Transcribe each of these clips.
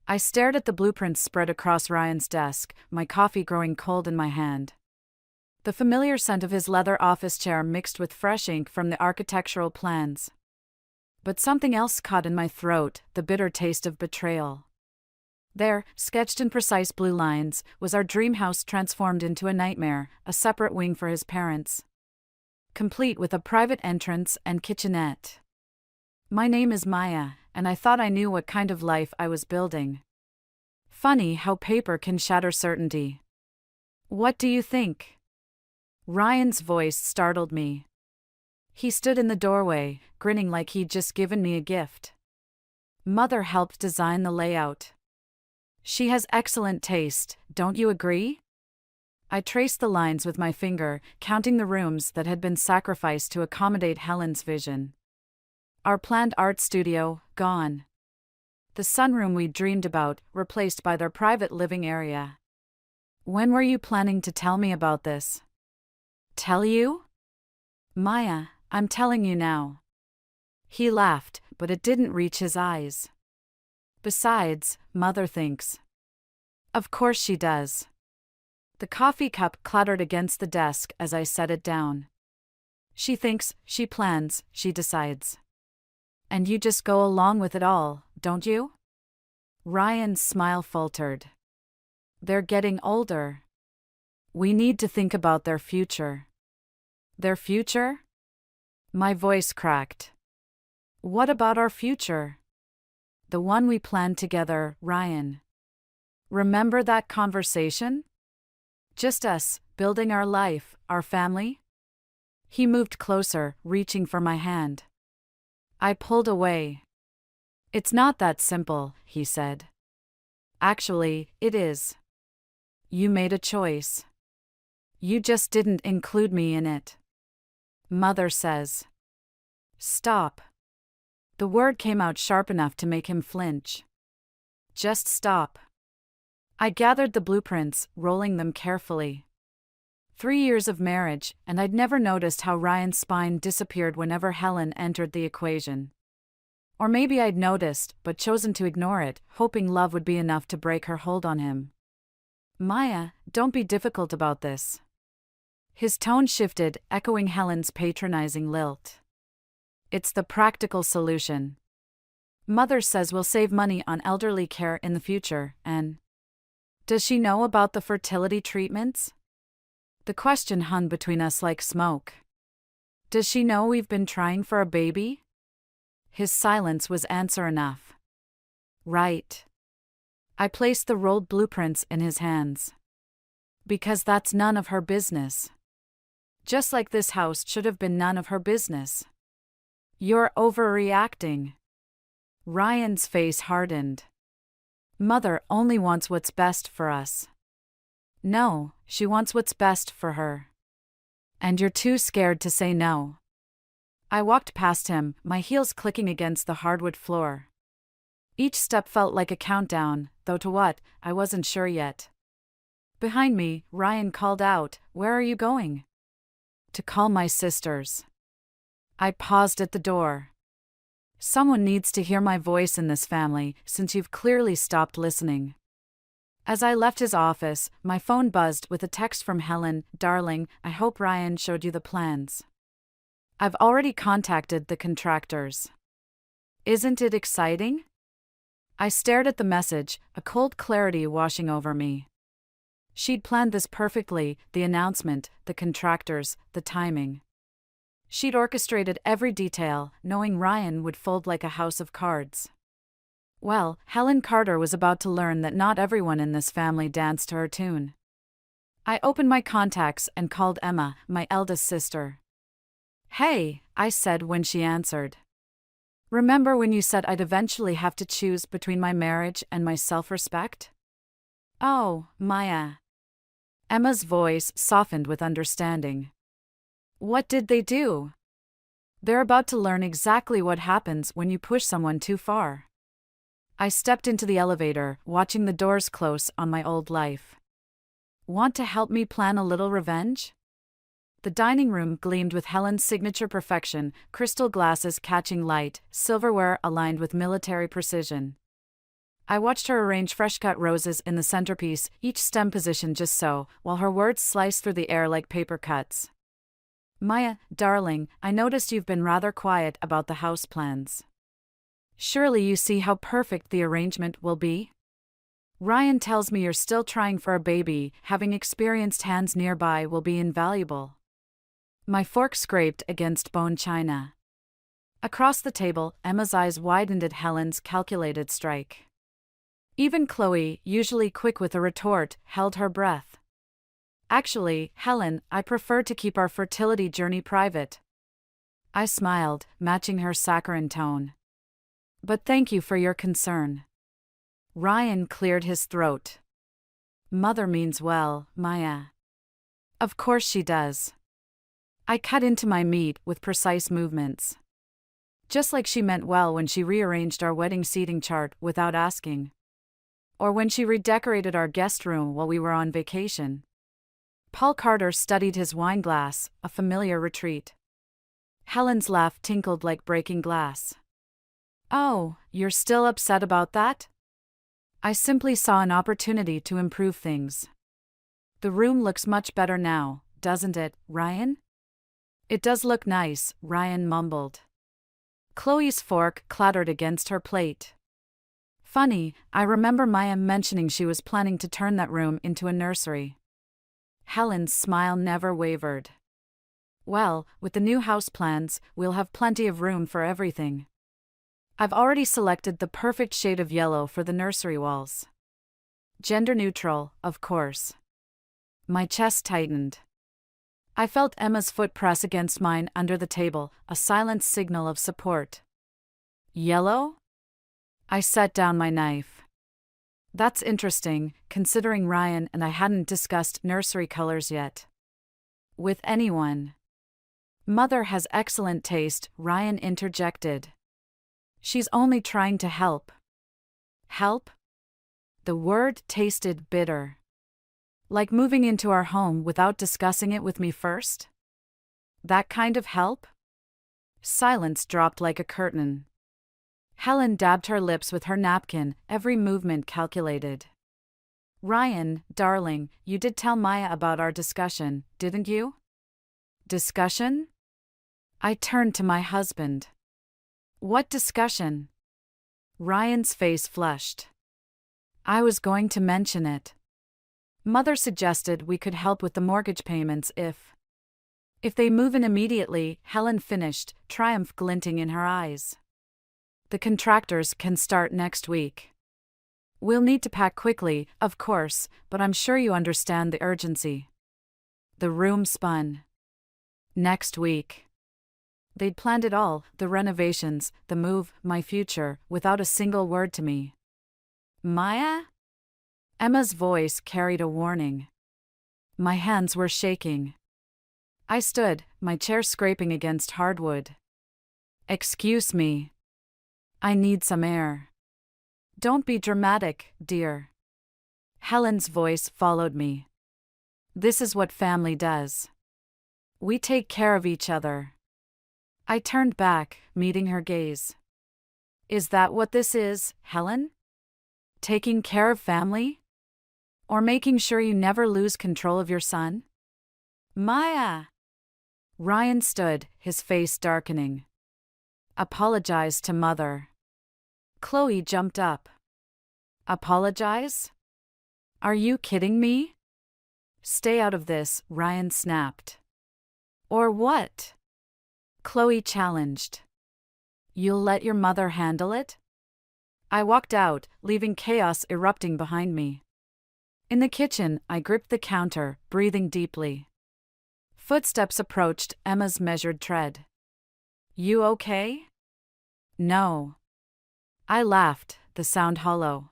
I stared at the blueprints spread across Ryan's desk, my coffee growing cold in my hand. The familiar scent of his leather office chair mixed with fresh ink from the architectural plans. But something else caught in my throat, the bitter taste of betrayal. There, sketched in precise blue lines, was our dream house transformed into a nightmare, a separate wing for his parents. Complete with a private entrance and kitchenette. My name is Maya, and I thought I knew what kind of life I was building. Funny how paper can shatter certainty. What do you think? Ryan's voice startled me. He stood in the doorway, grinning like he'd just given me a gift. Mother helped design the layout. She has excellent taste, don't you agree? I traced the lines with my finger, counting the rooms that had been sacrificed to accommodate Helen's vision. Our planned art studio, gone. The sunroom we'd dreamed about, replaced by their private living area. When were you planning to tell me about this? Tell you? Maya, I'm telling you now. He laughed, but it didn't reach his eyes. Besides, Mother thinks. Of course she does. The coffee cup clattered against the desk as I set it down. She thinks, she plans, she decides. And you just go along with it all, don't you? Ryan's smile faltered. They're getting older. We need to think about their future. Their future? My voice cracked. What about our future? The one we planned together, Ryan. Remember that conversation? Just us, building our life, our family? He moved closer, reaching for my hand. I pulled away. It's not that simple, he said. Actually, it is. You made a choice. You just didn't include me in it. Mother says. Stop. The word came out sharp enough to make him flinch. Just stop. I gathered the blueprints, rolling them carefully. 3 years of marriage, and I'd never noticed how Ryan's spine disappeared whenever Helen entered the equation. Or maybe I'd noticed, but chosen to ignore it, hoping love would be enough to break her hold on him. Maya, don't be difficult about this. His tone shifted, echoing Helen's patronizing lilt. It's the practical solution. Mother says we'll save money on elderly care in the future, and... Does she know about the fertility treatments? The question hung between us like smoke. Does she know we've been trying for a baby? His silence was answer enough. Right. I placed the rolled blueprints in his hands. Because that's none of her business. Just like this house should have been none of her business. You're overreacting. Ryan's face hardened. Mother only wants what's best for us. No, she wants what's best for her. And you're too scared to say no. I walked past him, my heels clicking against the hardwood floor. Each step felt like a countdown, though to what, I wasn't sure yet. Behind me, Ryan called out, "Where are you going?" To call my sisters. I paused at the door. Someone needs to hear my voice in this family, since you've clearly stopped listening. As I left his office, my phone buzzed with a text from Helen. Darling, I hope Ryan showed you the plans. I've already contacted the contractors. Isn't it exciting? I stared at the message, a cold clarity washing over me. She'd planned this perfectly, the announcement, the contractors, the timing. She'd orchestrated every detail, knowing Ryan would fold like a house of cards. Well, Helen Carter was about to learn that not everyone in this family danced to her tune. I opened my contacts and called Emma, my eldest sister. Hey, I said when she answered. Remember when you said I'd eventually have to choose between my marriage and my self-respect? Oh, Maya. Emma's voice softened with understanding. What did they do? They're about to learn exactly what happens when you push someone too far. I stepped into the elevator, watching the doors close on my old life. Want to help me plan a little revenge? The dining room gleamed with Helen's signature perfection, crystal glasses catching light, silverware aligned with military precision. I watched her arrange fresh-cut roses in the centerpiece, each stem positioned just so, while her words sliced through the air like paper cuts. Maya, darling, I noticed you've been rather quiet about the house plans. Surely you see how perfect the arrangement will be? Ryan tells me you're still trying for a baby, having experienced hands nearby will be invaluable. My fork scraped against bone china. Across the table, Emma's eyes widened at Helen's calculated strike. Even Chloe, usually quick with a retort, held her breath. Actually, Helen, I prefer to keep our fertility journey private. I smiled, matching her saccharine tone. But thank you for your concern. Ryan cleared his throat. Mother means well, Maya. Of course she does. I cut into my meat with precise movements. Just like she meant well when she rearranged our wedding seating chart without asking. Or when she redecorated our guest room while we were on vacation. Paul Carter studied his wine glass, a familiar retreat. Helen's laugh tinkled like breaking glass. Oh, you're still upset about that? I simply saw an opportunity to improve things. The room looks much better now, doesn't it, Ryan? It does look nice, Ryan mumbled. Chloe's fork clattered against her plate. Funny, I remember Maya mentioning she was planning to turn that room into a nursery. Helen's smile never wavered. Well, with the new house plans, we'll have plenty of room for everything. I've already selected the perfect shade of yellow for the nursery walls. Gender neutral, of course. My chest tightened. I felt Emma's foot press against mine under the table, a silent signal of support. Yellow? I set down my knife. That's interesting, considering Ryan and I hadn't discussed nursery colors yet. With anyone. Mother has excellent taste, Ryan interjected. She's only trying to help. Help? The word tasted bitter. Like moving into our home without discussing it with me first? That kind of help? Silence dropped like a curtain. Helen dabbed her lips with her napkin, every movement calculated. Ryan, darling, you did tell Maya about our discussion, didn't you? Discussion? I turned to my husband. What discussion? Ryan's face flushed. I was going to mention it. Mother suggested we could help with the mortgage payments if they move in immediately, Helen finished, triumph glinting in her eyes. The contractors can start next week. We'll need to pack quickly, of course, but I'm sure you understand the urgency. The room spun. Next week. They'd planned it all, the renovations, the move, my future, without a single word to me. Maya? Emma's voice carried a warning. My hands were shaking. I stood, my chair scraping against hardwood. Excuse me. I need some air. Don't be dramatic, dear. Helen's voice followed me. This is what family does. We take care of each other. I turned back, meeting her gaze. Is that what this is, Helen? Taking care of family? Or making sure you never lose control of your son? Maya! Ryan stood, his face darkening. Apologize to Mother. Chloe jumped up. Apologize? Are you kidding me? Stay out of this, Ryan snapped. Or what? Chloe challenged. You'll let your mother handle it? I walked out, leaving chaos erupting behind me. In the kitchen, I gripped the counter, breathing deeply. Footsteps approached, Emma's measured tread. You okay? No. I laughed, the sound hollow.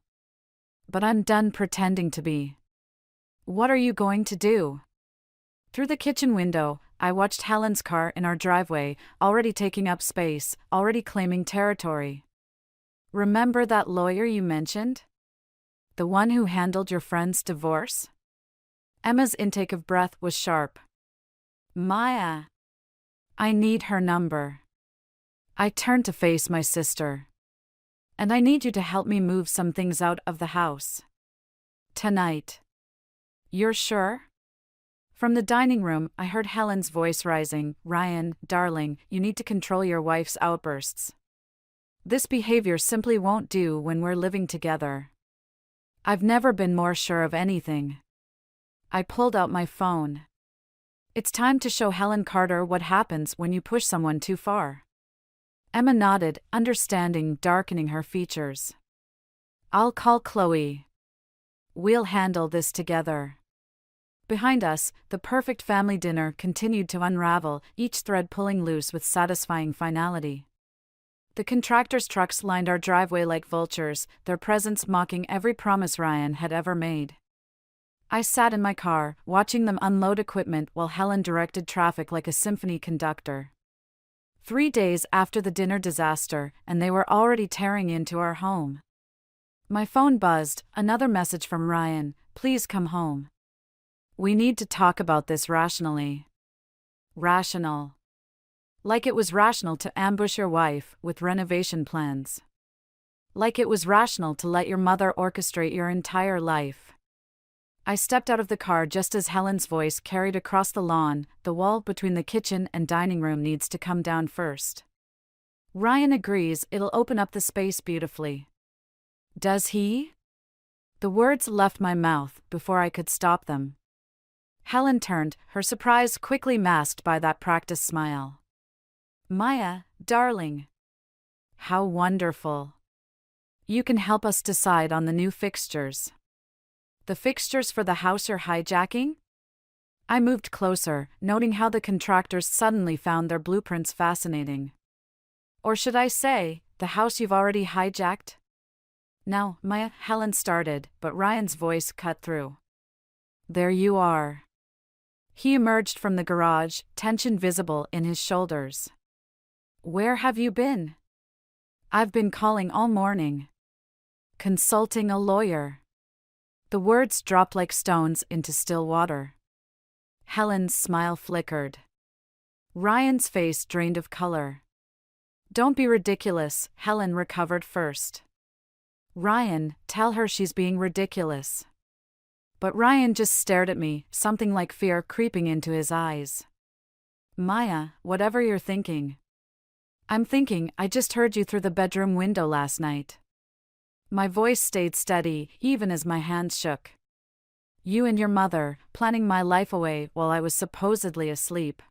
But I'm done pretending to be. What are you going to do? Through the kitchen window, I watched Helen's car in our driveway, already taking up space, already claiming territory. Remember that lawyer you mentioned? The one who handled your friend's divorce? Emma's intake of breath was sharp. Maya. I need her number. I turned to face my sister. And I need you to help me move some things out of the house. Tonight. You're sure? From the dining room, I heard Helen's voice rising. Ryan, darling, you need to control your wife's outbursts. This behavior simply won't do when we're living together. I've never been more sure of anything. I pulled out my phone. It's time to show Helen Carter what happens when you push someone too far. Emma nodded, understanding, darkening her features. I'll call Chloe. We'll handle this together. Behind us, the perfect family dinner continued to unravel, each thread pulling loose with satisfying finality. The contractor's trucks lined our driveway like vultures, their presence mocking every promise Ryan had ever made. I sat in my car, watching them unload equipment while Helen directed traffic like a symphony conductor. 3 days after the dinner disaster, and they were already tearing into our home. My phone buzzed, another message from Ryan, please come home. We need to talk about this rationally. Rational. Like it was rational to ambush your wife with renovation plans. Like it was rational to let your mother orchestrate your entire life. I stepped out of the car just as Helen's voice carried across the lawn. The wall between the kitchen and dining room needs to come down first. Ryan agrees, it'll open up the space beautifully. Does he? The words left my mouth before I could stop them. Helen turned, her surprise quickly masked by that practiced smile. Maya, darling. How wonderful. You can help us decide on the new fixtures. The fixtures for the house you're hijacking? I moved closer, noting how the contractors suddenly found their blueprints fascinating. Or should I say, the house you've already hijacked? Now, Maya, Helen started, but Ryan's voice cut through. There you are. He emerged from the garage, tension visible in his shoulders. Where have you been? I've been calling all morning. Consulting a lawyer. The words dropped like stones into still water. Helen's smile flickered. Ryan's face drained of color. Don't be ridiculous, Helen recovered first. Ryan, tell her she's being ridiculous. But Ryan just stared at me, something like fear creeping into his eyes. Maya, whatever you're thinking. I'm thinking I just heard you through the bedroom window last night. My voice stayed steady, even as my hands shook. You and your mother, planning my life away while I was supposedly asleep.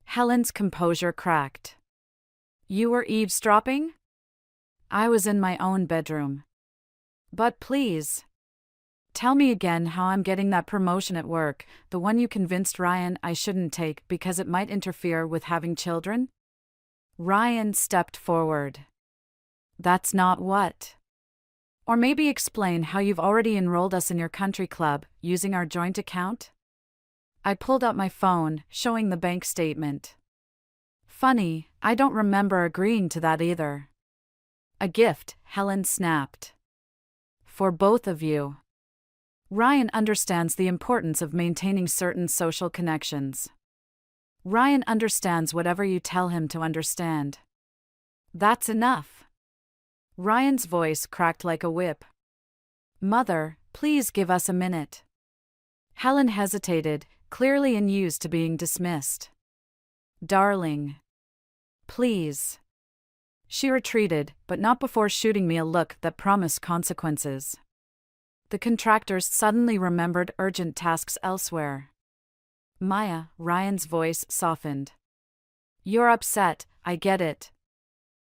Helen's composure cracked. You were eavesdropping? I was in my own bedroom. But please. Tell me again how I'm getting that promotion at work, the one you convinced Ryan I shouldn't take because it might interfere with having children? Ryan stepped forward. That's not what. Or maybe explain how you've already enrolled us in your country club, using our joint account? I pulled out my phone, showing the bank statement. Funny, I don't remember agreeing to that either. A gift, Helen snapped. For both of you. Ryan understands the importance of maintaining certain social connections. Ryan understands whatever you tell him to understand. That's enough. Ryan's voice cracked like a whip. Mother, please give us a minute. Helen hesitated, clearly unused to being dismissed. Darling. Please. She retreated, but not before shooting me a look that promised consequences. The contractors suddenly remembered urgent tasks elsewhere. Maya, Ryan's voice softened. You're upset, I get it.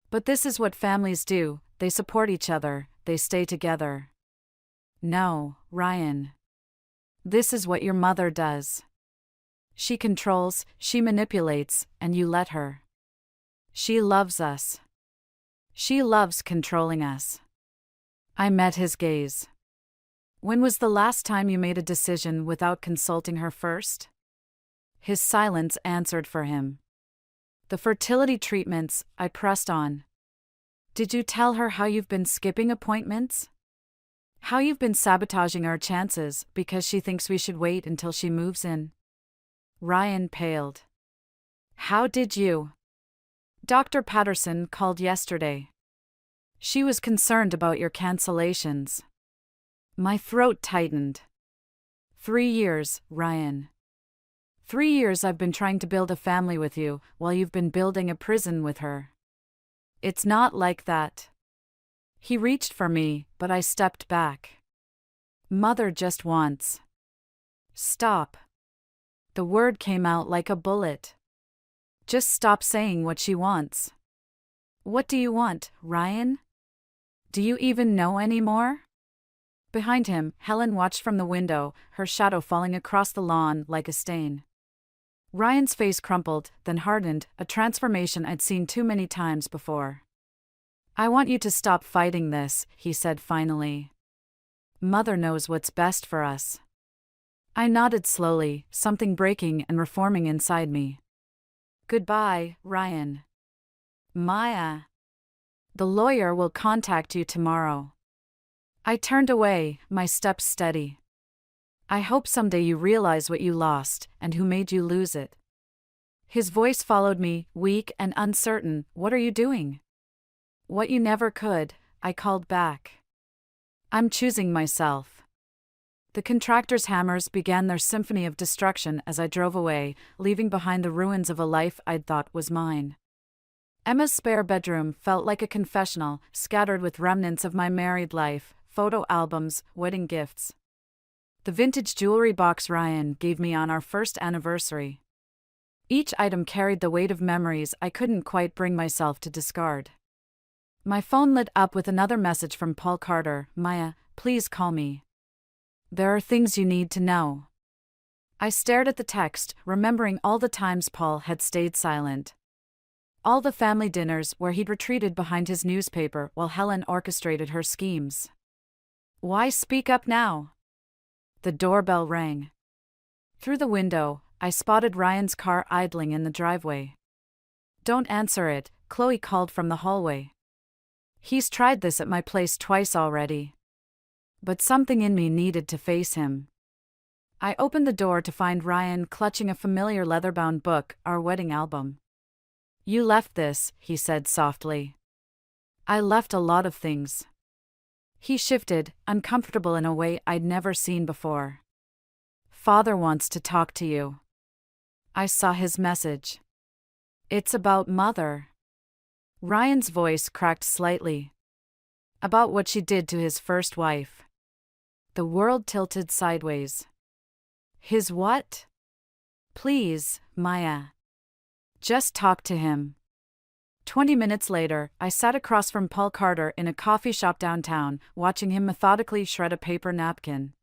But this is what families do, they support each other, they stay together. No, Ryan. This is what your mother does. She controls, she manipulates, and you let her. She loves us. She loves controlling us. I met his gaze. When was the last time you made a decision without consulting her first? His silence answered for him. The fertility treatments, I pressed on. Did you tell her how you've been skipping appointments? How you've been sabotaging our chances because she thinks we should wait until she moves in? Ryan paled. How did you? Dr. Patterson called yesterday. She was concerned about your cancellations. My throat tightened. 3 years, Ryan. 3 years I've been trying to build a family with you, while you've been building a prison with her. It's not like that. He reached for me, but I stepped back. Mother just wants. Stop. The word came out like a bullet. Just stop saying what she wants. What do you want, Ryan? Do you even know anymore? Behind him, Helen watched from the window, her shadow falling across the lawn like a stain. Ryan's face crumpled, then hardened, a transformation I'd seen too many times before. I want you to stop fighting this, he said finally. Mother knows what's best for us. I nodded slowly, something breaking and reforming inside me. Goodbye, Ryan. Maya. The lawyer will contact you tomorrow. I turned away, my steps steady. I hope someday you realize what you lost, and who made you lose it. His voice followed me, weak and uncertain. What are you doing? What you never could, I called back. I'm choosing myself. The contractor's hammers began their symphony of destruction as I drove away, leaving behind the ruins of a life I'd thought was mine. Emma's spare bedroom felt like a confessional, scattered with remnants of my married life, photo albums, wedding gifts. The vintage jewelry box Ryan gave me on our first anniversary. Each item carried the weight of memories I couldn't quite bring myself to discard. My phone lit up with another message from Paul Carter. Maya, please call me. There are things you need to know. I stared at the text, remembering all the times Paul had stayed silent. All the family dinners where he'd retreated behind his newspaper while Helen orchestrated her schemes. Why speak up now? The doorbell rang. Through the window, I spotted Ryan's car idling in the driveway. Don't answer it, Chloe called from the hallway. He's tried this at my place twice already. But something in me needed to face him. I opened the door to find Ryan clutching a familiar leather-bound book, our wedding album. You left this, he said softly. I left a lot of things. He shifted, uncomfortable in a way I'd never seen before. Father wants to talk to you. I saw his message. It's about Mother. Ryan's voice cracked slightly. About what she did to his first wife. The world tilted sideways. His what? Please, Maya. Just talk to him. 20 minutes later, I sat across from Paul Carter in a coffee shop downtown, watching him methodically shred a paper napkin.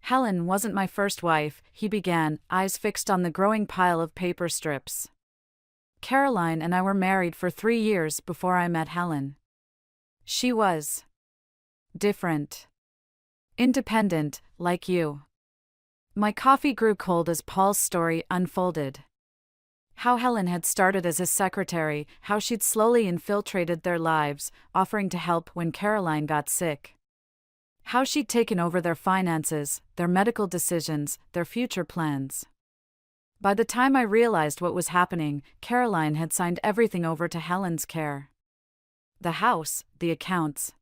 Helen wasn't my first wife, he began, eyes fixed on the growing pile of paper strips. Caroline and I were married for 3 years before I met Helen. She was different. Independent, like you. My coffee grew cold as Paul's story unfolded. How Helen had started as his secretary, how she'd slowly infiltrated their lives, offering to help when Caroline got sick. How she'd taken over their finances, their medical decisions, their future plans. By the time I realized what was happening, Caroline had signed everything over to Helen's care. The house, the accounts.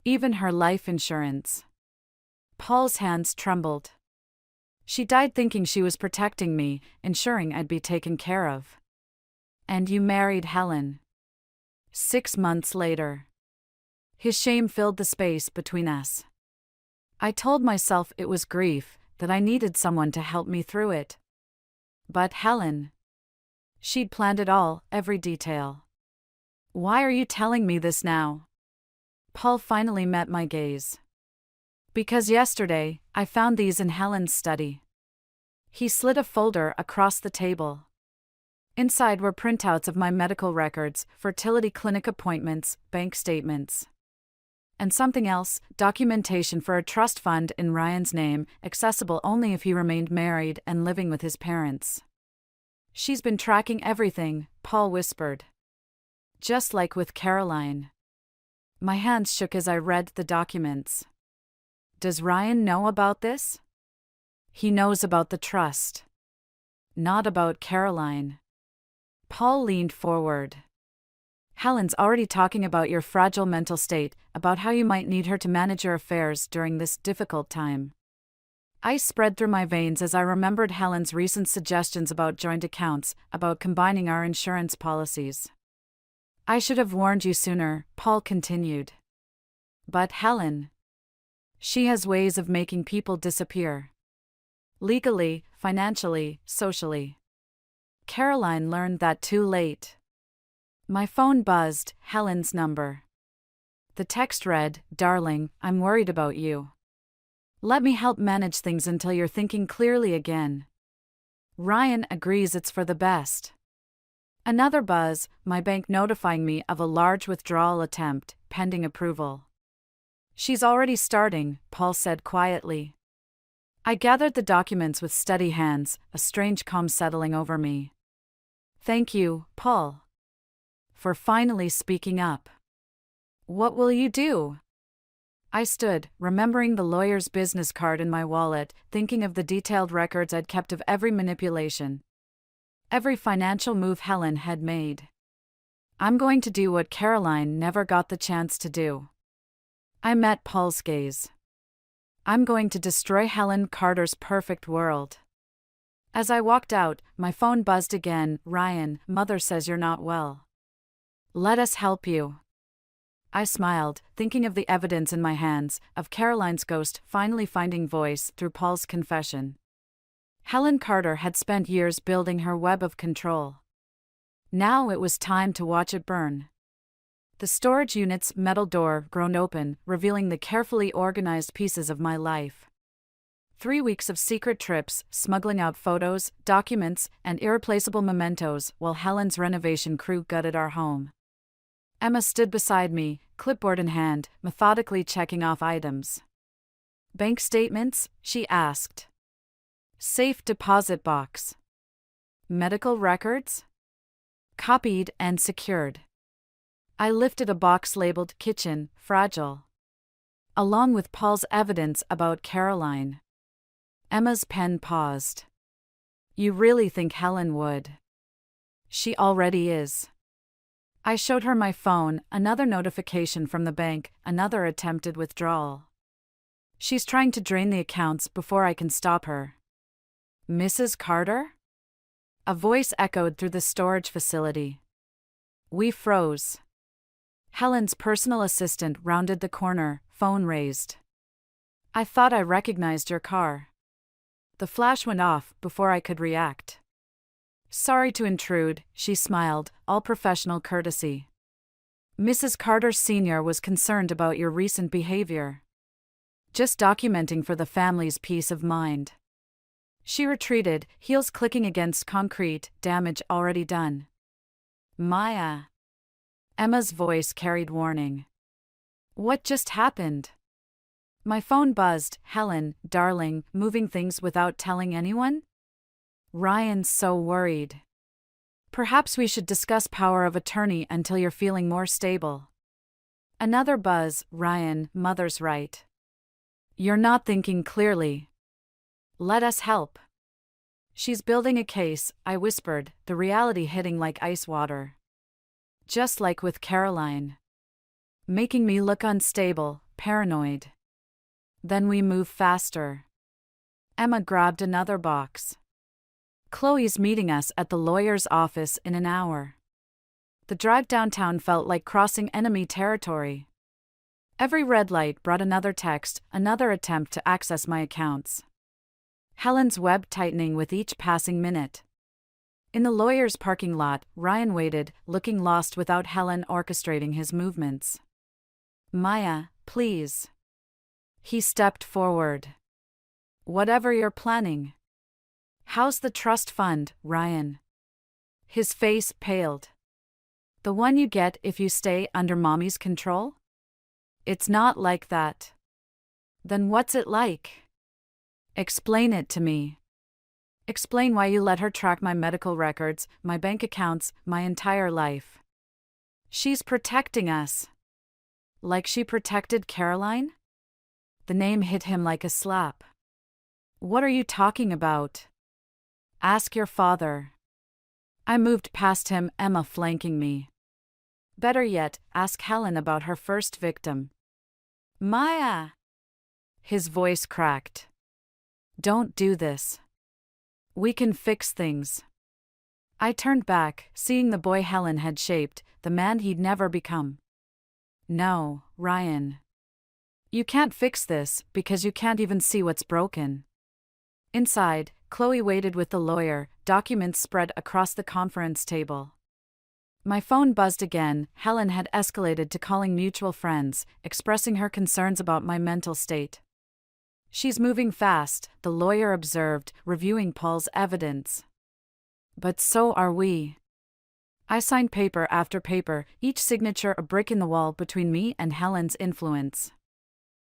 Even her life insurance. Paul's hands trembled. She died thinking she was protecting me, ensuring I'd be taken care of. And you married Helen. 6 months later. His shame filled the space between us. I told myself it was grief, that I needed someone to help me through it. But Helen. She'd planned it all, every detail. Why are you telling me this now? Paul finally met my gaze. Because yesterday, I found these in Helen's study. He slid a folder across the table. Inside were printouts of my medical records, fertility clinic appointments, bank statements. And something else, documentation for a trust fund in Ryan's name, accessible only if he remained married and living with his parents. She's been tracking everything, Paul whispered. Just like with Caroline. My hands shook as I read the documents. Does Ryan know about this? He knows about the trust. Not about Caroline. Paul leaned forward. Helen's already talking about your fragile mental state, about how you might need her to manage your affairs during this difficult time. Ice spread through my veins as I remembered Helen's recent suggestions about joint accounts, about combining our insurance policies. I should have warned you sooner, Paul continued. But Helen. She has ways of making people disappear. Legally, financially, socially. Caroline learned that too late. My phone buzzed, Helen's number. The text read, "Darling, I'm worried about you. Let me help manage things until you're thinking clearly again. Ryan agrees it's for the best." Another buzz, my bank notifying me of a large withdrawal attempt, pending approval. "She's already starting," Paul said quietly. I gathered the documents with steady hands, a strange calm settling over me. "Thank you, Paul, for finally speaking up. What will you do?" I stood, remembering the lawyer's business card in my wallet, thinking of the detailed records I'd kept of every manipulation, every financial move Helen had made. I'm going to do what Caroline never got the chance to do. I met Paul's gaze. I'm going to destroy Helen Carter's perfect world. As I walked out, my phone buzzed again. "Ryan, Mother says you're not well. Let us help you." I smiled, thinking of the evidence in my hands, of Caroline's ghost finally finding voice through Paul's confession. Helen Carter had spent years building her web of control. Now it was time to watch it burn. The storage unit's metal door groaned open, revealing the carefully organized pieces of my life. 3 weeks of secret trips, smuggling out photos, documents, and irreplaceable mementos while Helen's renovation crew gutted our home. Emma stood beside me, clipboard in hand, methodically checking off items. "Bank statements?" she asked. "Safe deposit box. Medical records?" "Copied and secured." I lifted a box labeled "Kitchen, Fragile," along with Paul's evidence about Caroline. Emma's pen paused. "You really think Helen would?" "She already is." I showed her my phone, another notification from the bank, another attempted withdrawal. "She's trying to drain the accounts before I can stop her." "Mrs. Carter?" A voice echoed through the storage facility. We froze. Helen's personal assistant rounded the corner, phone raised. "I thought I recognized your car." The flash went off before I could react. "Sorry to intrude," she smiled, all professional courtesy. "Mrs. Carter Sr. was concerned about your recent behavior. Just documenting for the family's peace of mind." She retreated, heels clicking against concrete, damage already done. "Maya." Emma's voice carried warning. "What just happened?" My phone buzzed. "Helen, darling, moving things without telling anyone?" "Ryan's so worried. Perhaps we should discuss power of attorney until you're feeling more stable." Another buzz. "Ryan, Mother's right. You're not thinking clearly. Let us help." "She's building a case," I whispered, the reality hitting like ice water. "Just like with Caroline. Making me look unstable, paranoid." "Then we move faster." Emma grabbed another box. "Chloe's meeting us at the lawyer's office in an hour." The drive downtown felt like crossing enemy territory. Every red light brought another text, another attempt to access my accounts. Helen's web tightening with each passing minute. In the lawyer's parking lot, Ryan waited, looking lost without Helen orchestrating his movements. "Maya, please." He stepped forward. "Whatever you're planning." "How's the trust fund, Ryan?" His face paled. "The one you get if you stay under Mommy's control?" "It's not like that." "Then what's it like?" "Explain it to me. Explain why you let her track my medical records, my bank accounts, my entire life." "She's protecting us." "Like she protected Caroline?" The name hit him like a slap. "What are you talking about?" "Ask your father." I moved past him, Emma flanking me. Better yet, ask Helen about her first victim. Maya! His voice cracked. Don't do this. We can fix things. I turned back, seeing the boy Helen had shaped, the man he'd never become. No, Ryan. You can't fix this, because you can't even see what's broken. Inside, Chloe waited with the lawyer, documents spread across the conference table. My phone buzzed again. Helen had escalated to calling mutual friends, expressing her concerns about my mental state. She's moving fast, the lawyer observed, reviewing Paul's evidence. But so are we. I signed paper after paper, each signature a brick in the wall between me and Helen's influence.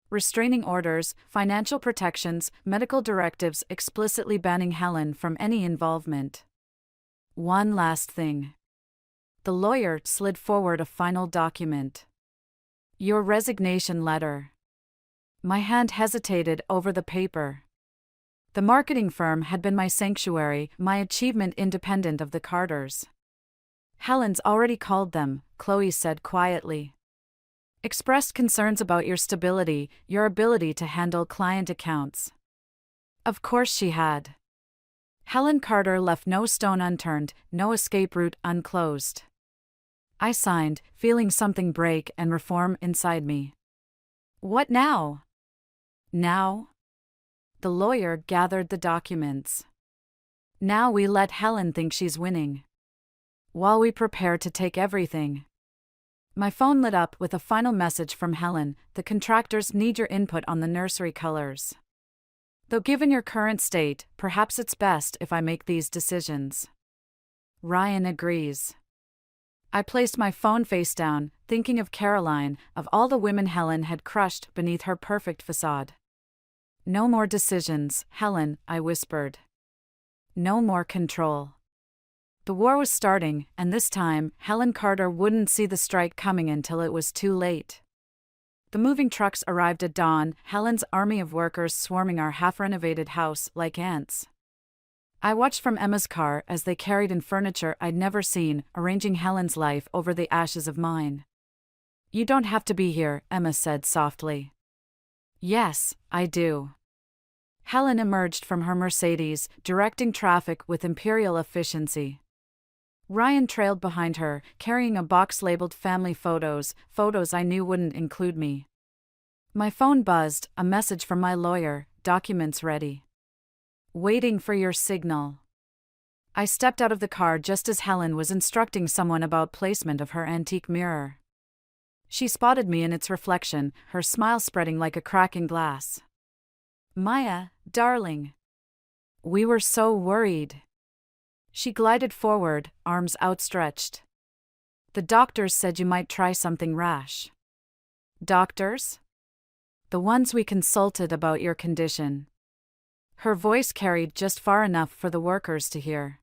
Restraining orders, financial protections, medical directives explicitly banning Helen from any involvement. One last thing. The lawyer slid forward a final document. Your resignation letter. My hand hesitated over the paper. The marketing firm had been my sanctuary, my achievement independent of the Carters. Helen's already called them, Chloe said quietly. Expressed concerns about your stability, your ability to handle client accounts. Of course she had. Helen Carter left no stone unturned, no escape route unclosed. I signed, feeling something break and reform inside me. What now? Now? The lawyer gathered the documents. Now we let Helen think she's winning. While we prepare to take everything. My phone lit up with a final message from Helen. The contractors need your input on the nursery colors. Though given your current state, perhaps it's best if I make these decisions. Ryan agrees. I placed my phone face down, thinking of Caroline, of all the women Helen had crushed beneath her perfect facade. No more decisions, Helen, I whispered. No more control. The war was starting, and this time, Helen Carter wouldn't see the strike coming until it was too late. The moving trucks arrived at dawn, Helen's army of workers swarming our half-renovated house like ants. I watched from Emma's car as they carried in furniture I'd never seen, arranging Helen's life over the ashes of mine. You don't have to be here, Emma said softly. Yes, I do. Helen emerged from her Mercedes, directing traffic with imperial efficiency. Ryan trailed behind her, carrying a box labeled family photos, photos I knew wouldn't include me. My phone buzzed, a message from my lawyer, documents ready. Waiting for your signal. I stepped out of the car just as Helen was instructing someone about placement of her antique mirror. She spotted me in its reflection, her smile spreading like a crack in glass. Maya, darling. We were so worried. She glided forward, arms outstretched. The doctors said you might try something rash. Doctors? The ones we consulted about your condition. Her voice carried just far enough for the workers to hear.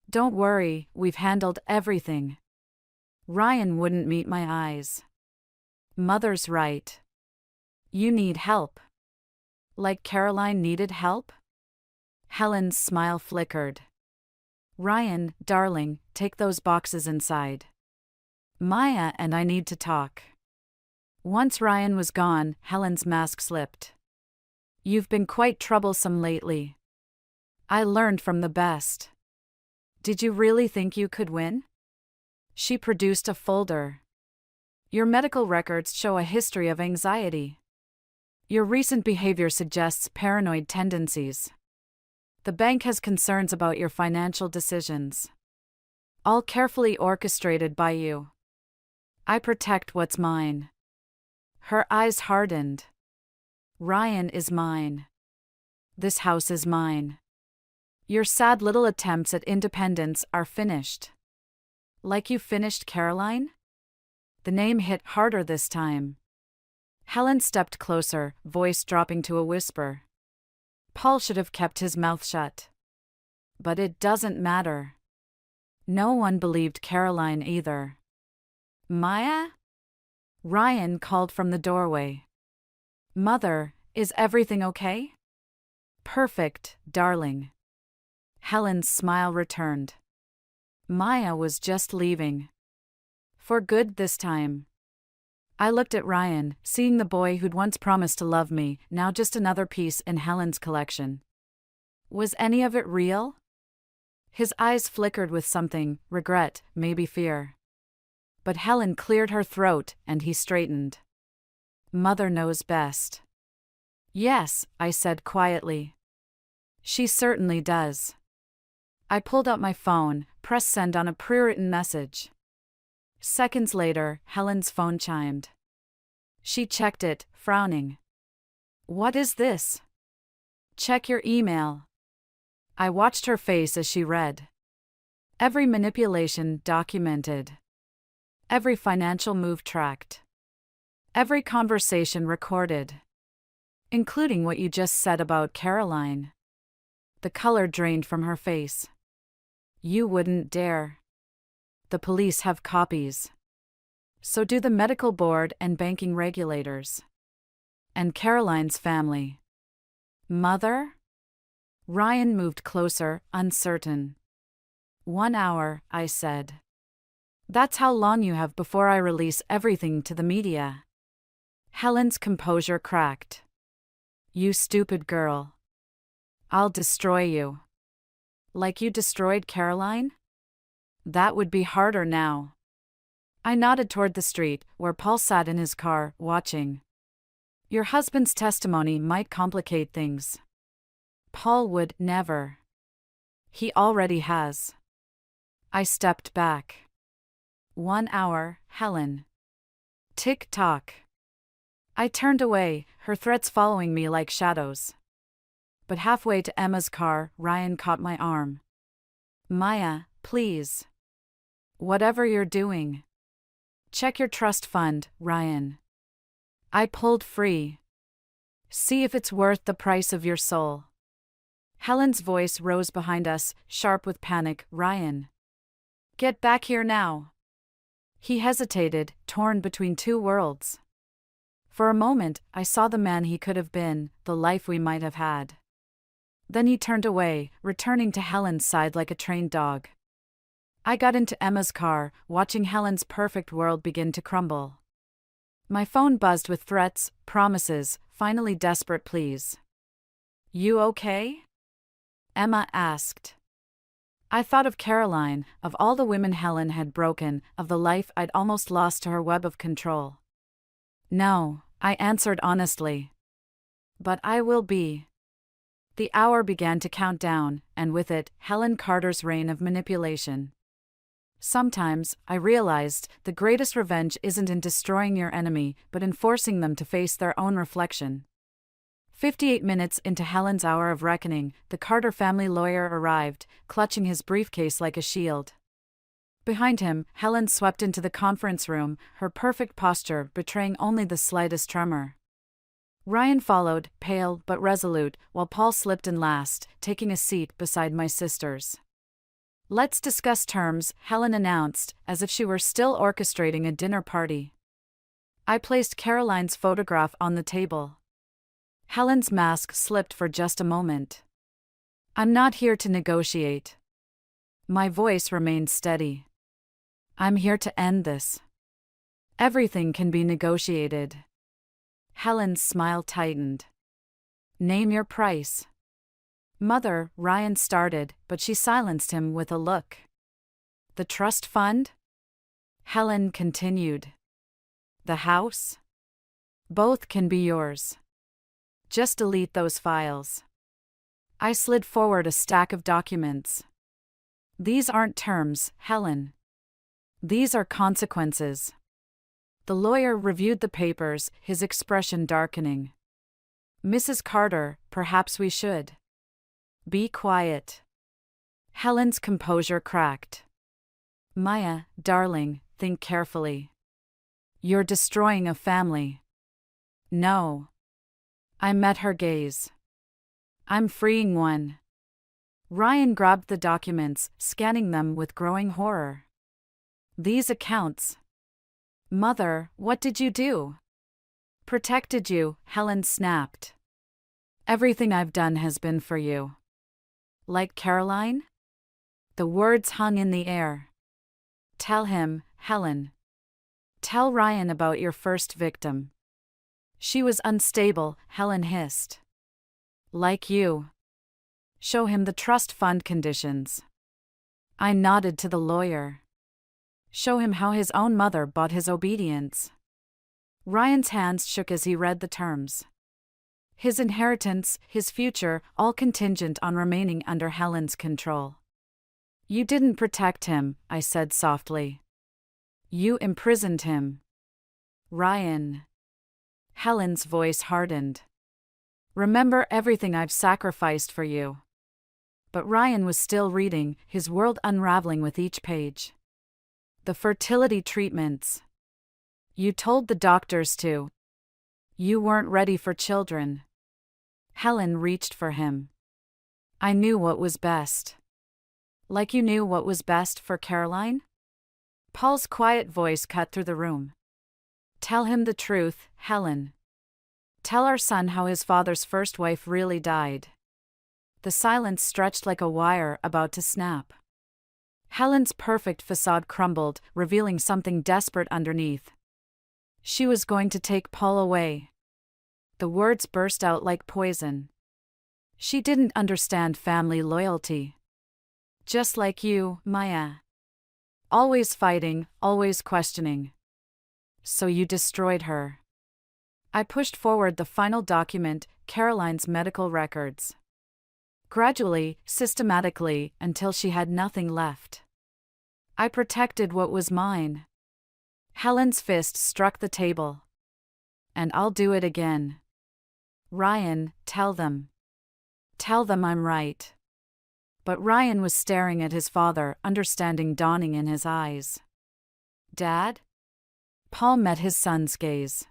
Don't worry, we've handled everything. Ryan wouldn't meet my eyes. Mother's right. You need help. Like Caroline needed help? Helen's smile flickered. Ryan, darling, take those boxes inside. Maya and I need to talk. Once Ryan was gone, Helen's mask slipped. You've been quite troublesome lately. I learned from the best. Did you really think you could win? She produced a folder. Your medical records show a history of anxiety. Your recent behavior suggests paranoid tendencies. The bank has concerns about your financial decisions. All carefully orchestrated by you. I protect what's mine. Her eyes hardened. Ryan is mine. This house is mine. Your sad little attempts at independence are finished. Like you finished Caroline? The name hit harder this time. Helen stepped closer, voice dropping to a whisper. Paul should have kept his mouth shut. But it doesn't matter. No one believed Caroline either. Maya? Ryan called from the doorway. Mother, is everything okay? Perfect, darling. Helen's smile returned. Maya was just leaving. For good this time. I looked at Ryan, seeing the boy who'd once promised to love me, now just another piece in Helen's collection. Was any of it real? His eyes flickered with something, regret, maybe fear. But Helen cleared her throat, and he straightened. Mother knows best. Yes, I said quietly. She certainly does. I pulled out my phone, pressed send on a pre-written message. Seconds later, Helen's phone chimed. She checked it, frowning. What is this? Check your email. I watched her face as she read. Every manipulation documented. Every financial move tracked. Every conversation recorded. Including what you just said about Caroline. The color drained from her face. You wouldn't dare. The police have copies. So do the medical board and banking regulators. And Caroline's family. Mother? Ryan moved closer, uncertain. 1 hour, I said. That's how long you have before I release everything to the media. Helen's composure cracked. You stupid girl. I'll destroy you. Like you destroyed Caroline? That would be harder now. I nodded toward the street, where Paul sat in his car, watching. Your husband's testimony might complicate things. Paul would never. He already has. I stepped back. 1 hour, Helen. Tick-tock. I turned away, her threats following me like shadows. But halfway to Emma's car, Ryan caught my arm. Maya, please. Whatever you're doing. Check your trust fund, Ryan. I pulled free. See if it's worth the price of your soul. Helen's voice rose behind us, sharp with panic. Ryan. Get back here now. He hesitated, torn between two worlds. For a moment, I saw the man he could have been, the life we might have had. Then he turned away, returning to Helen's side like a trained dog. I got into Emma's car, watching Helen's perfect world begin to crumble. My phone buzzed with threats, promises, finally desperate pleas. You okay? Emma asked. I thought of Caroline, of all the women Helen had broken, of the life I'd almost lost to her web of control. No, I answered honestly. But I will be. The hour began to count down, and with it, Helen Carter's reign of manipulation. Sometimes, I realized, the greatest revenge isn't in destroying your enemy, but in forcing them to face their own reflection. 58 minutes into Helen's hour of reckoning, the Carter family lawyer arrived, clutching his briefcase like a shield. Behind him, Helen swept into the conference room, her perfect posture betraying only the slightest tremor. Ryan followed, pale but resolute, while Paul slipped in last, taking a seat beside my sisters. Let's discuss terms, Helen announced, as if she were still orchestrating a dinner party. I placed Caroline's photograph on the table. Helen's mask slipped for just a moment. I'm not here to negotiate. My voice remained steady. I'm here to end this. Everything can be negotiated. Helen's smile tightened. Name your price. Mother, Ryan started, but she silenced him with a look. The trust fund? Helen continued. The house? Both can be yours. Just delete those files. I slid forward a stack of documents. These aren't terms, Helen. These are consequences. The lawyer reviewed the papers, his expression darkening. Mrs. Carter, perhaps we should. Be quiet. Helen's composure cracked. Maya, darling, think carefully. You're destroying a family. No. I met her gaze. I'm freeing one. Ryan grabbed the documents, scanning them with growing horror. These accounts. Mother, what did you do? Protected you, Helen snapped. Everything I've done has been for you. Like Caroline? The words hung in the air. Tell him, Helen. Tell Ryan about your first victim. She was unstable, Helen hissed. Like you. Show him the trust fund conditions. I nodded to the lawyer. Show him how his own mother bought his obedience. Ryan's hands shook as he read the terms. His inheritance, his future, all contingent on remaining under Helen's control. You didn't protect him, I said softly. You imprisoned him. Ryan. Helen's voice hardened. Remember everything I've sacrificed for you. But Ryan was still reading, his world unraveling with each page. The fertility treatments. You told the doctors to. You weren't ready for children. Helen reached for him. I knew what was best. Like you knew what was best for Caroline? Paul's quiet voice cut through the room. Tell him the truth, Helen. Tell our son how his father's first wife really died. The silence stretched like a wire about to snap. Helen's perfect facade crumbled, revealing something desperate underneath. She was going to take Paul away. The words burst out like poison. She didn't understand family loyalty. Just like you, Maya. Always fighting, always questioning. So you destroyed her. I pushed forward the final document, Caroline's medical records. Gradually, systematically, until she had nothing left. I protected what was mine. Helen's fist struck the table. And I'll do it again. Ryan, tell them. Tell them I'm right. But Ryan was staring at his father, understanding dawning in his eyes. Dad? Paul met his son's gaze.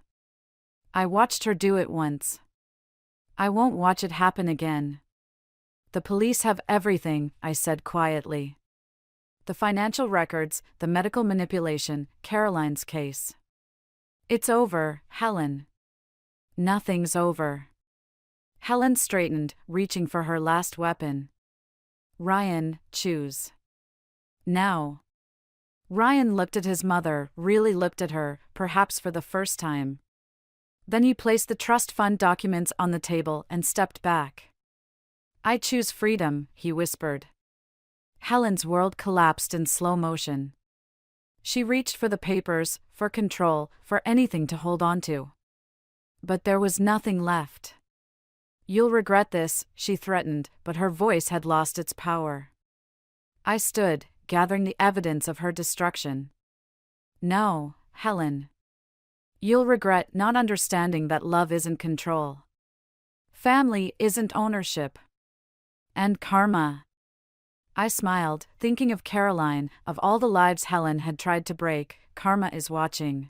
I watched her do it once. I won't watch it happen again. The police have everything, I said quietly. The financial records, the medical manipulation, Caroline's case. It's over, Helen. Nothing's over. Helen straightened, reaching for her last weapon. Ryan, choose. Now. Ryan looked at his mother, really looked at her, perhaps for the first time. Then he placed the trust fund documents on the table and stepped back. I choose freedom, he whispered. Helen's world collapsed in slow motion. She reached for the papers, for control, for anything to hold on to. But there was nothing left. You'll regret this, she threatened, but her voice had lost its power. I stood, gathering the evidence of her destruction. No, Helen. You'll regret not understanding that love isn't control. Family isn't ownership. And karma. I smiled, thinking of Caroline, of all the lives Helen had tried to break. Karma is watching.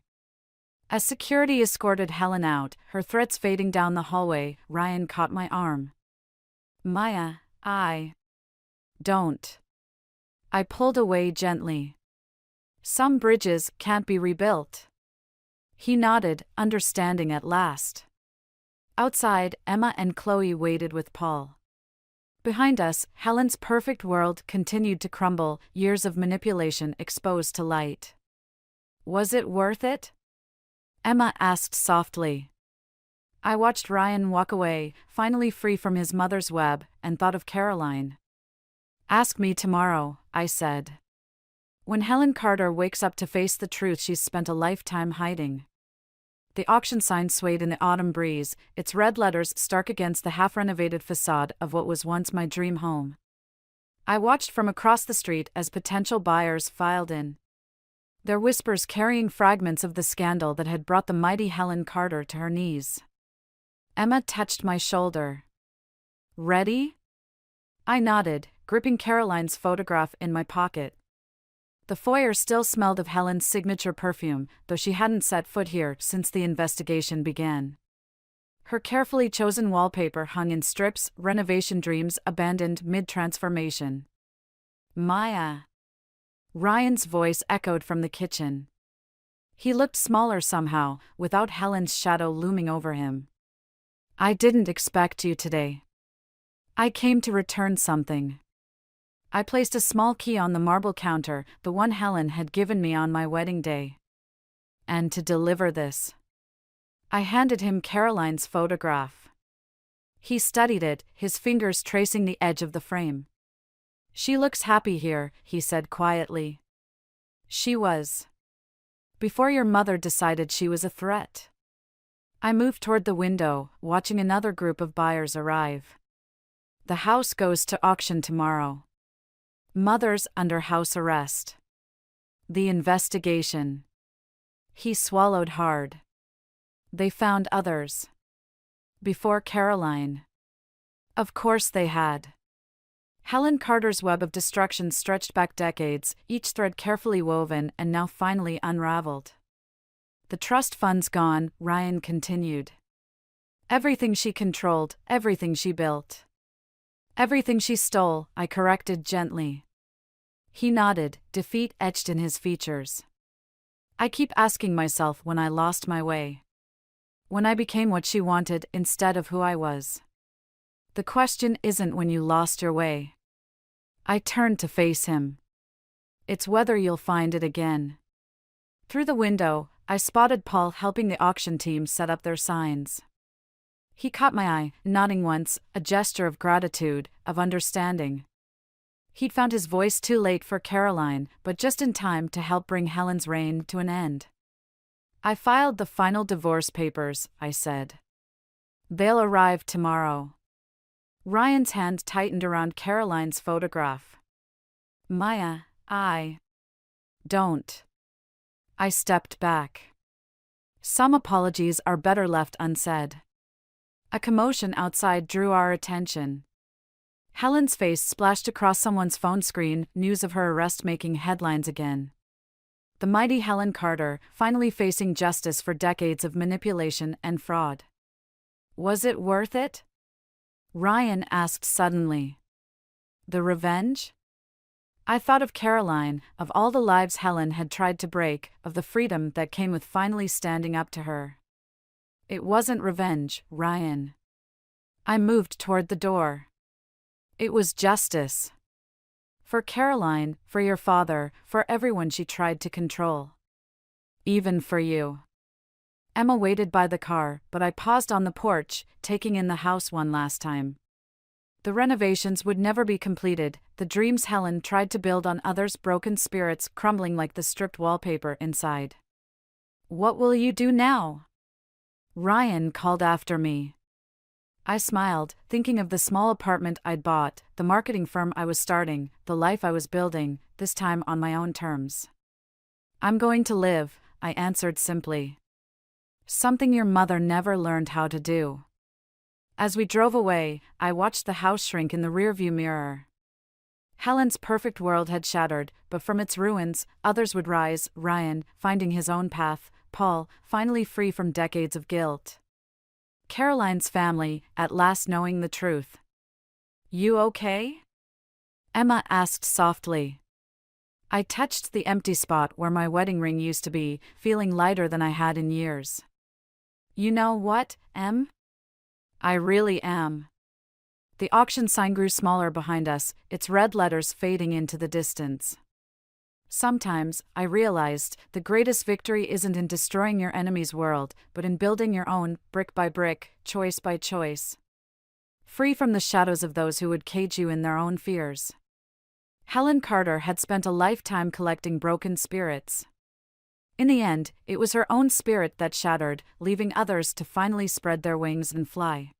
As security escorted Helen out, her threats fading down the hallway, Ryan caught my arm. Maya, don't. I pulled away gently. Some bridges can't be rebuilt. He nodded, understanding at last. Outside, Emma and Chloe waited with Paul. Behind us, Helen's perfect world continued to crumble, years of manipulation exposed to light. Was it worth it? Emma asked softly. I watched Ryan walk away, finally free from his mother's web, and thought of Caroline. Ask me tomorrow, I said. When Helen Carter wakes up to face the truth she's spent a lifetime hiding. The auction sign swayed in the autumn breeze, its red letters stark against the half-renovated facade of what was once my dream home. I watched from across the street as potential buyers filed in. Their whispers carrying fragments of the scandal that had brought the mighty Helen Carter to her knees. Emma touched my shoulder. Ready? I nodded, gripping Caroline's photograph in my pocket. The foyer still smelled of Helen's signature perfume, though she hadn't set foot here since the investigation began. Her carefully chosen wallpaper hung in strips, renovation dreams abandoned mid-transformation. Maya. Ryan's voice echoed from the kitchen. He looked smaller somehow, without Helen's shadow looming over him. I didn't expect you today. I came to return something. I placed a small key on the marble counter, the one Helen had given me on my wedding day. And to deliver this, I handed him Caroline's photograph. He studied it, his fingers tracing the edge of the frame. "She looks happy here," he said quietly. "She was. Before your mother decided she was a threat." I moved toward the window, watching another group of buyers arrive. "The house goes to auction tomorrow. Mother's under house arrest. The investigation." He swallowed hard. "They found others. Before Caroline." Of course they had. Helen Carter's web of destruction stretched back decades, each thread carefully woven and now finally unraveled. "The trust fund's gone," Ryan continued. "Everything she controlled, everything she built. Everything she stole," I corrected gently. He nodded, defeat etched in his features. "I keep asking myself when I lost my way. When I became what she wanted instead of who I was. The question isn't when you lost your way." I turned to face him. "It's whether you'll find it again." Through the window, I spotted Paul helping the auction team set up their signs. He caught my eye, nodding once, a gesture of gratitude, of understanding. He'd found his voice too late for Caroline, but just in time to help bring Helen's reign to an end. "I filed the final divorce papers," I said. "They'll arrive tomorrow." Ryan's hand tightened around Caroline's photograph. "Maya, don't." I stepped back. Some apologies are better left unsaid. A commotion outside drew our attention. Helen's face splashed across someone's phone screen, news of her arrest making headlines again. The mighty Helen Carter, finally facing justice for decades of manipulation and fraud. Was it worth it? Ryan asked suddenly. The revenge? I thought of Caroline, of all the lives Helen had tried to break, of the freedom that came with finally standing up to her. It wasn't revenge, Ryan. I moved toward the door. It was justice. For Caroline, for your father, for everyone she tried to control. Even for you. Emma waited by the car, but I paused on the porch, taking in the house one last time. The renovations would never be completed, the dreams Helen tried to build on others' broken spirits crumbling like the stripped wallpaper inside. What will you do now? Ryan called after me. I smiled, thinking of the small apartment I'd bought, the marketing firm I was starting, the life I was building, this time on my own terms. I'm going to live, I answered simply. Something your mother never learned how to do. As we drove away, I watched the house shrink in the rearview mirror. Helen's perfect world had shattered, but from its ruins, others would rise, Ryan, finding his own path, Paul, finally free from decades of guilt. Caroline's family, at last knowing the truth. You okay? Emma asked softly. I touched the empty spot where my wedding ring used to be, feeling lighter than I had in years. You know what, Em? I really am. The auction sign grew smaller behind us, its red letters fading into the distance. Sometimes, I realized, the greatest victory isn't in destroying your enemy's world, but in building your own, brick by brick, choice by choice. Free from the shadows of those who would cage you in their own fears. Helen Carter had spent a lifetime collecting broken spirits. In the end, it was her own spirit that shattered, leaving others to finally spread their wings and fly.